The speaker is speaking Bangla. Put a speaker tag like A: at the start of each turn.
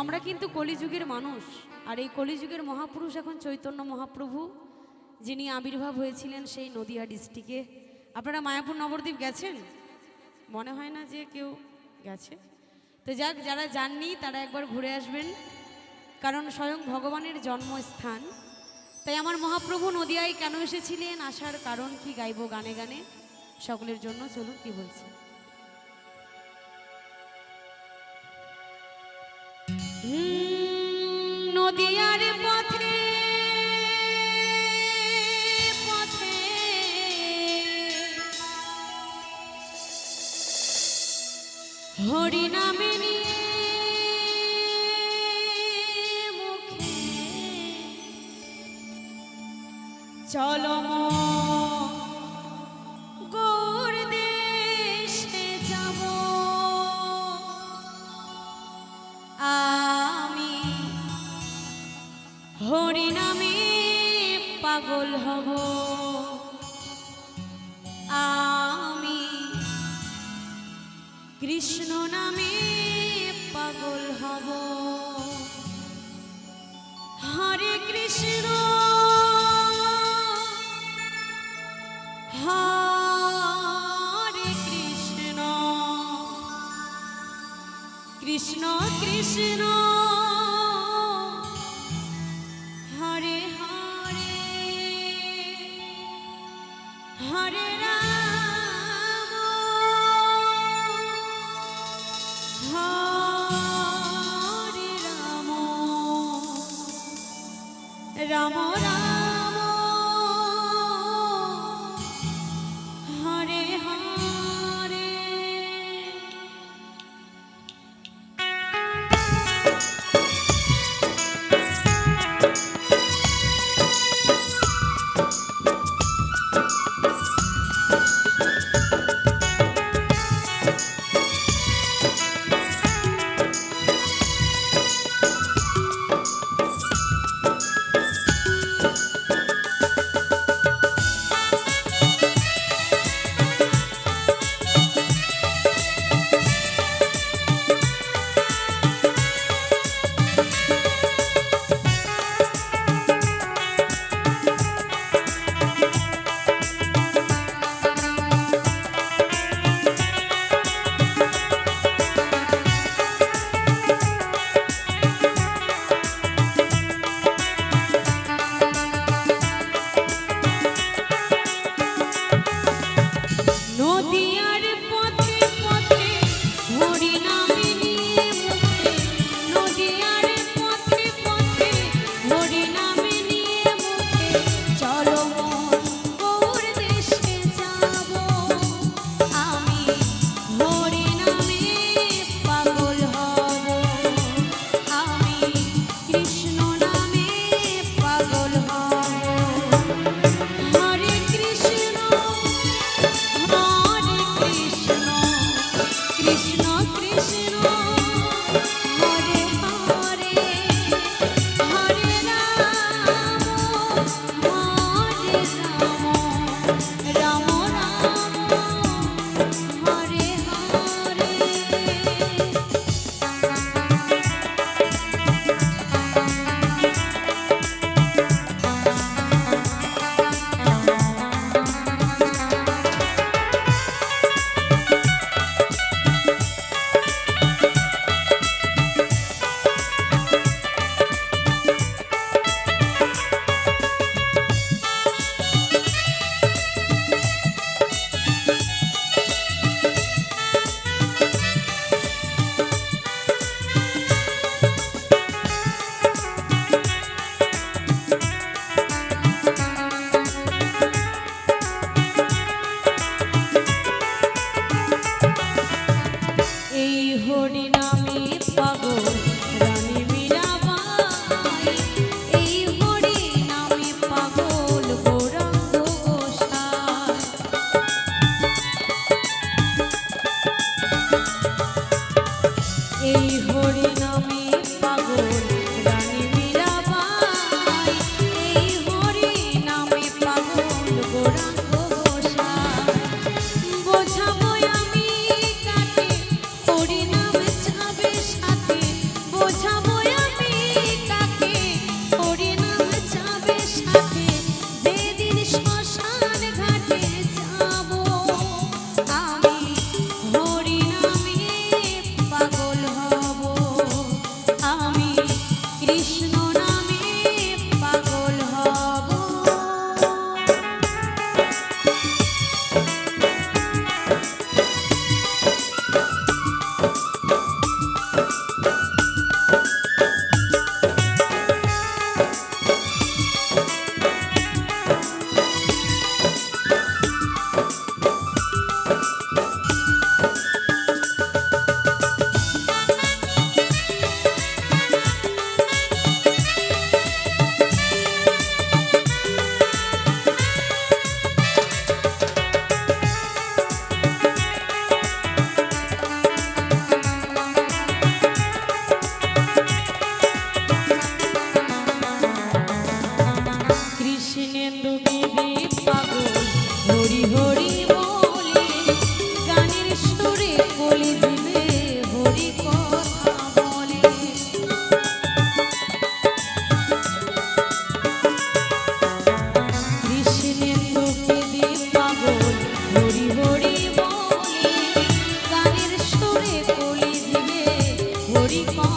A: আমরা কিন্তু কলিযুগের মানুষ, আর এই কলিযুগের মহাপুরুষ এখন চৈতন্য মহাপ্রভু, যিনি আবির্ভাব হয়েছিলেন সেই নদিয়া ডিস্ট্রিক্টে। আপনারা মায়াপুর নবদ্বীপ গেছেন? মনে হয় না যে কেউ গেছে। তো যাক, যারা যাননি তারা একবার ঘুরে আসবেন, কারণ স্বয়ং ভগবানের জন্মস্থান। তাই আমার মহাপ্রভু নদিয়ায় কেন এসেছিলেন, আসার কারণ কি, গাইব গানে গানে সকলের জন্য। চলুন কি বলছি। নদিয়ার পথে পথে হরি নামে নিয়ে মুখে চলো গৌর দেশে যাব, আমি হরি নামে পাগল হব, আমি কৃষ্ণ নামে পাগল হব। হরে কৃষ্ণ হরে কৃষ্ণ কৃষ্ণ কৃষ্ণ হরে হরে, হরে রাম হরে রাম, রাম রাম হরে হরে। হরি কর